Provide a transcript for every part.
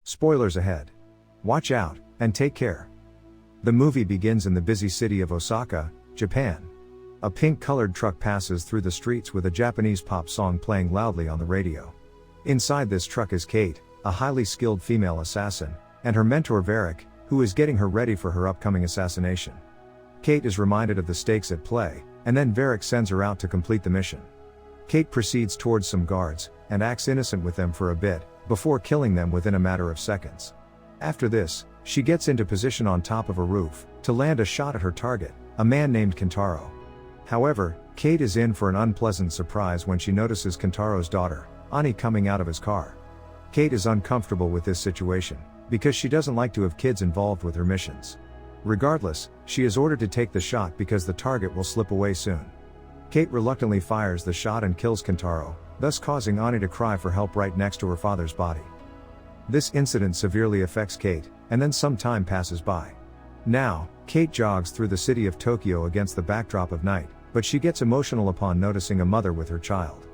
Spoilers ahead. Watch out, and take care. The movie begins in the busy city of Osaka, Japan. A pink-colored truck passes through the streets with a Japanese pop song playing loudly on the radio. Inside this truck is Kate, a highly skilled female assassin, and her mentor Varric, who is getting her ready for her upcoming assassination. Kate is reminded of the stakes at play, and then Varric sends her out to complete the mission. Kate proceeds towards some guards, and acts innocent with them for a bit, before killing them within a matter of seconds. After this, she gets into position on top of a roof, to land a shot at her target, a man named Kentaro. However, Kate is in for an unpleasant surprise when she notices Kentaro's daughter, Ani, coming out of his car. Kate is uncomfortable with this situation, because she doesn't like to have kids involved with her missions. Regardless, she is ordered to take the shot because the target will slip away soon. Kate reluctantly fires the shot and kills Kentaro, thus causing Ani to cry for help right next to her father's body. This incident severely affects Kate, and then some time passes by. Now, Kate jogs through the city of Tokyo against the backdrop of night, but she gets emotional upon noticing a mother with her child.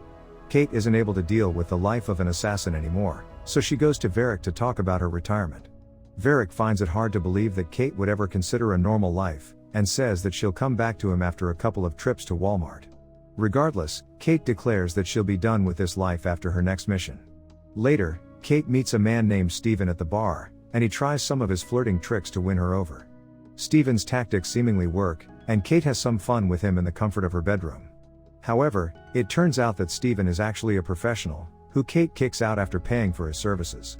Kate isn't able to deal with the life of an assassin anymore, so she goes to Varric to talk about her retirement. Varric finds it hard to believe that Kate would ever consider a normal life, and says that she'll come back to him after a couple of trips to Walmart. Regardless, Kate declares that she'll be done with this life after her next mission. Later, Kate meets a man named Steven at the bar, and he tries some of his flirting tricks to win her over. Steven's tactics seemingly work, and Kate has some fun with him in the comfort of her bedroom. However, it turns out that Steven is actually a professional, who Kate kicks out after paying for his services.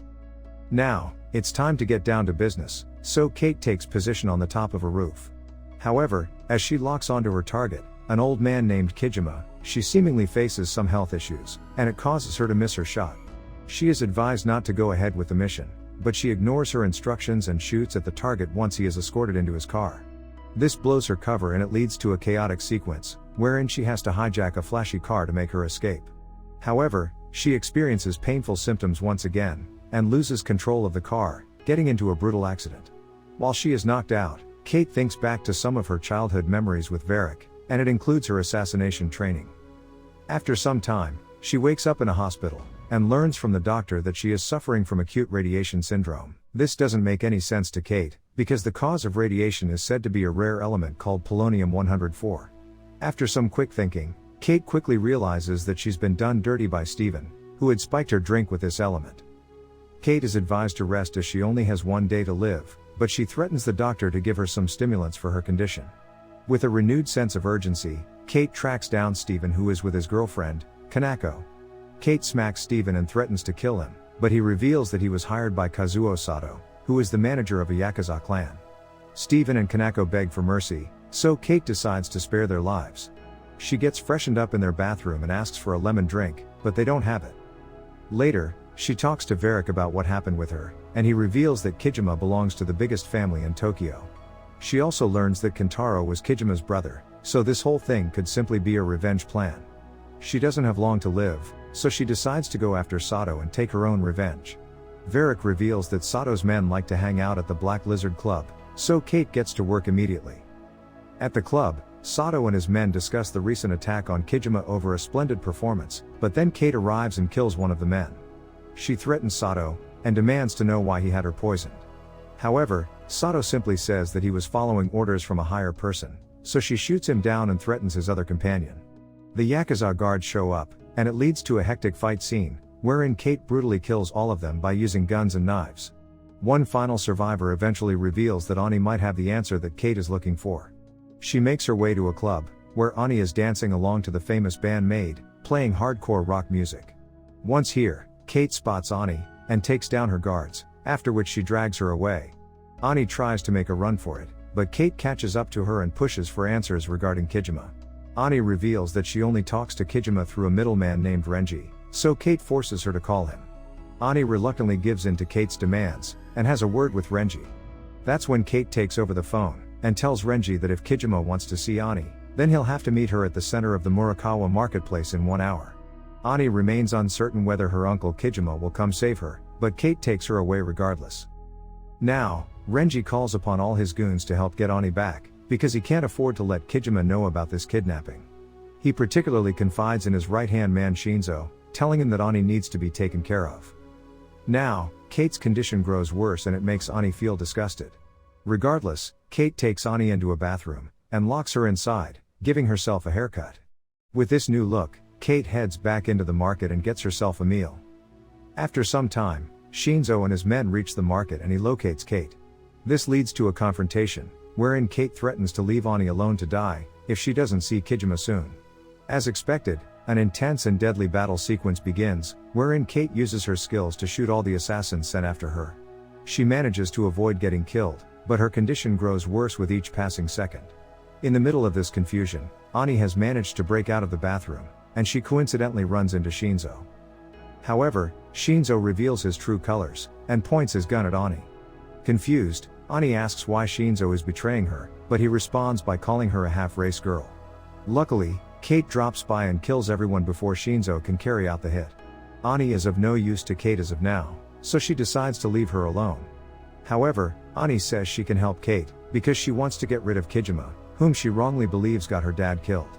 Now, it's time to get down to business, so Kate takes position on the top of a roof. However, as she locks onto her target, an old man named Kijima, she seemingly faces some health issues, and it causes her to miss her shot. She is advised not to go ahead with the mission, but she ignores her instructions and shoots at the target once he is escorted into his car. This blows her cover and it leads to a chaotic sequence, wherein she has to hijack a flashy car to make her escape. However, she experiences painful symptoms once again, and loses control of the car, getting into a brutal accident. While she is knocked out, Kate thinks back to some of her childhood memories with Varric, and it includes her assassination training. After some time, she wakes up in a hospital, and learns from the doctor that she is suffering from acute radiation syndrome. This doesn't make any sense to Kate, because the cause of radiation is said to be a rare element called polonium-104. After some quick thinking, Kate quickly realizes that she's been done dirty by Steven, who had spiked her drink with this element. Kate is advised to rest as she only has one day to live, but she threatens the doctor to give her some stimulants for her condition. With a renewed sense of urgency, Kate tracks down Steven, who is with his girlfriend, Kanako. Kate smacks Steven and threatens to kill him, but he reveals that he was hired by Kazuo Sato, who is the manager of a Yakuza clan. Steven and Kanako beg for mercy, so Kate decides to spare their lives. She gets freshened up in their bathroom and asks for a lemon drink, but they don't have it. Later, she talks to Varric about what happened with her, and he reveals that Kijima belongs to the biggest family in Tokyo. She also learns that Kentaro was Kijima's brother, so this whole thing could simply be a revenge plan. She doesn't have long to live, so she decides to go after Sato and take her own revenge. Varric reveals that Sato's men like to hang out at the Black Lizard Club, so Kate gets to work immediately. At the club, Sato and his men discuss the recent attack on Kijima over a splendid performance, but then Kate arrives and kills one of the men. She threatens Sato, and demands to know why he had her poisoned. However, Sato simply says that he was following orders from a higher person, so she shoots him down and threatens his other companion. The Yakuza guards show up, and it leads to a hectic fight scene, wherein Kate brutally kills all of them by using guns and knives. One final survivor eventually reveals that Ani might have the answer that Kate is looking for. She makes her way to a club, where Ani is dancing along to the famous band Maid, playing hardcore rock music. Once here, Kate spots Ani, and takes down her guards, after which she drags her away. Ani tries to make a run for it, but Kate catches up to her and pushes for answers regarding Kijima. Ani reveals that she only talks to Kijima through a middleman named Renji, so Kate forces her to call him. Ani reluctantly gives in to Kate's demands, and has a word with Renji. That's when Kate takes over the phone, and tells Renji that if Kijima wants to see Ani, then he'll have to meet her at the center of the Murakawa marketplace in 1 hour. Ani remains uncertain whether her uncle Kijima will come save her, but Kate takes her away regardless. Now, Renji calls upon all his goons to help get Ani back, because he can't afford to let Kijima know about this kidnapping. He particularly confides in his right-hand man Shinzo, telling him that Ani needs to be taken care of. Now, Kate's condition grows worse and it makes Ani feel disgusted. Regardless, Kate takes Ani into a bathroom and locks her inside, giving herself a haircut. With this new look, Kate heads back into the market and gets herself a meal. After some time, Shinzo and his men reach the market and he locates Kate. This leads to a confrontation, wherein Kate threatens to leave Ani alone to die, if she doesn't see Kijima soon. As expected, an intense and deadly battle sequence begins, wherein Kate uses her skills to shoot all the assassins sent after her. She manages to avoid getting killed, but her condition grows worse with each passing second. In the middle of this confusion, Ani has managed to break out of the bathroom, and she coincidentally runs into Shinzo. However, Shinzo reveals his true colors, and points his gun at Ani. Confused, Ani asks why Shinzo is betraying her, but he responds by calling her a half-race girl. Luckily, Kate drops by and kills everyone before Shinzo can carry out the hit. Ani is of no use to Kate as of now, so she decides to leave her alone. However, Ani says she can help Kate, because she wants to get rid of Kijima, whom she wrongly believes got her dad killed.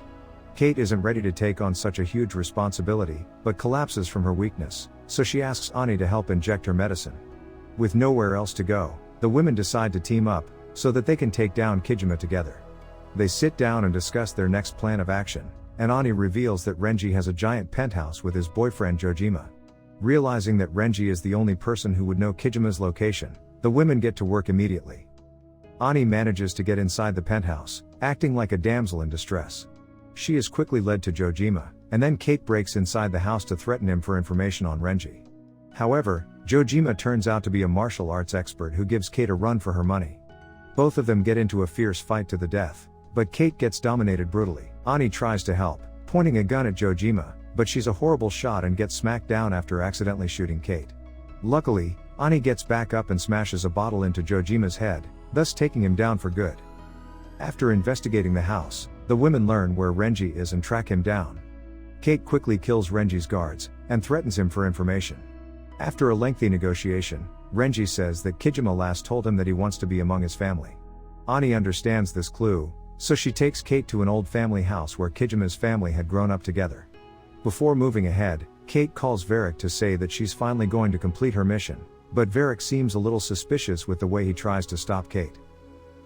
Kate isn't ready to take on such a huge responsibility, but collapses from her weakness, so she asks Ani to help inject her medicine. With nowhere else to go, the women decide to team up, so that they can take down Kijima together. They sit down and discuss their next plan of action, and Ani reveals that Renji has a giant penthouse with his boyfriend Jojima. Realizing that Renji is the only person who would know Kijima's location, the women get to work immediately. Ani manages to get inside the penthouse, acting like a damsel in distress. She is quickly led to Jojima, and then Kate breaks inside the house to threaten him for information on Renji. However, Jojima turns out to be a martial arts expert who gives Kate a run for her money. Both of them get into a fierce fight to the death, but Kate gets dominated brutally. Ani tries to help, pointing a gun at Jojima, but she's a horrible shot and gets smacked down after accidentally shooting Kate. Luckily, Ani gets back up and smashes a bottle into Jojima's head, thus taking him down for good. After investigating the house, the women learn where Renji is and track him down. Kate quickly kills Renji's guards, and threatens him for information. After a lengthy negotiation, Renji says that Kijima last told him that he wants to be among his family. Ani understands this clue, so she takes Kate to an old family house where Kijima's family had grown up together. Before moving ahead, Kate calls Varric to say that she's finally going to complete her mission, but Varric seems a little suspicious with the way he tries to stop Kate.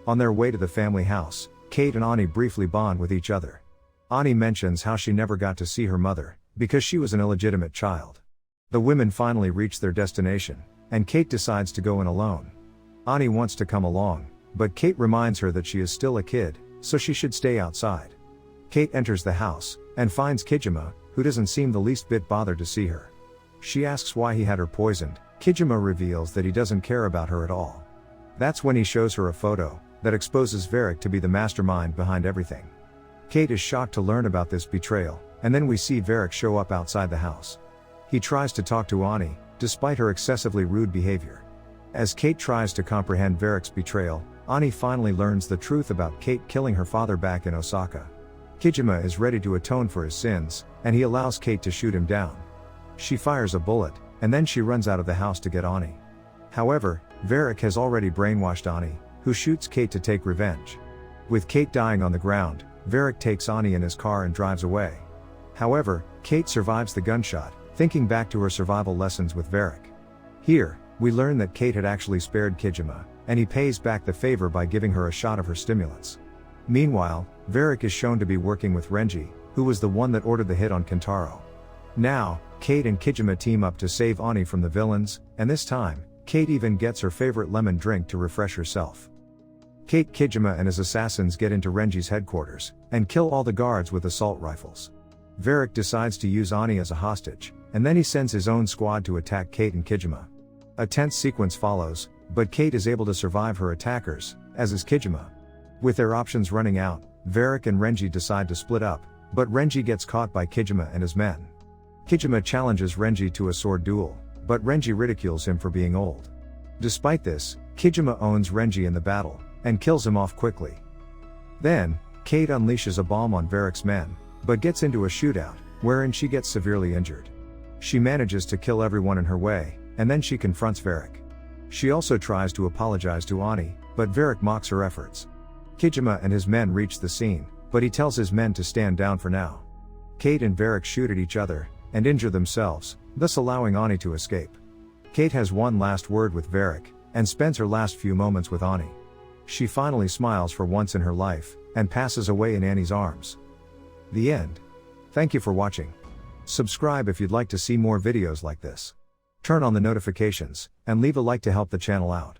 On their way to the family house, Kate and Ani briefly bond with each other. Ani mentions how she never got to see her mother, because she was an illegitimate child. The women finally reach their destination, and Kate decides to go in alone. Ani wants to come along, but Kate reminds her that she is still a kid, so she should stay outside. Kate enters the house, and finds Kijima, who doesn't seem the least bit bothered to see her. She asks why he had her poisoned. Kijima reveals that he doesn't care about her at all. That's when he shows her a photo that exposes Varric to be the mastermind behind everything. Kate is shocked to learn about this betrayal, and then we see Varric show up outside the house. He tries to talk to Ani, despite her excessively rude behavior. As Kate tries to comprehend Varric's betrayal, Ani finally learns the truth about Kate killing her father back in Osaka. Kijima is ready to atone for his sins, and he allows Kate to shoot him down. She fires a bullet, and then she runs out of the house to get Ani. However, Varric has already brainwashed Ani, who shoots Kate to take revenge. With Kate dying on the ground, Varric takes Ani in his car and drives away. However, Kate survives the gunshot, thinking back to her survival lessons with Varric. Here, we learn that Kate had actually spared Kijima, and he pays back the favor by giving her a shot of her stimulants. Meanwhile, Varric is shown to be working with Renji, who was the one that ordered the hit on Kentaro. Now, Kate and Kijima team up to save Ani from the villains, and this time, Kate even gets her favorite lemon drink to refresh herself. Kate, Kijima and his assassins get into Renji's headquarters, and kill all the guards with assault rifles. Varric decides to use Ani as a hostage, and then he sends his own squad to attack Kate and Kijima. A tense sequence follows, but Kate is able to survive her attackers, as is Kijima. With their options running out, Varric and Renji decide to split up, but Renji gets caught by Kijima and his men. Kijima challenges Renji to a sword duel, but Renji ridicules him for being old. Despite this, Kijima owns Renji in the battle, and kills him off quickly. Then, Kate unleashes a bomb on Varric's men, but gets into a shootout, wherein she gets severely injured. She manages to kill everyone in her way, and then she confronts Varric. She also tries to apologize to Ani, but Varric mocks her efforts. Kijima and his men reach the scene, but he tells his men to stand down for now. Kate and Varric shoot at each other, and injure themselves, thus allowing Ani to escape. Kate has one last word with Varric, and spends her last few moments with Ani. She finally smiles for once in her life, and passes away in Annie's arms. The end. Thank you for watching. Subscribe if you'd like to see more videos like this. Turn on the notifications, and leave a like to help the channel out.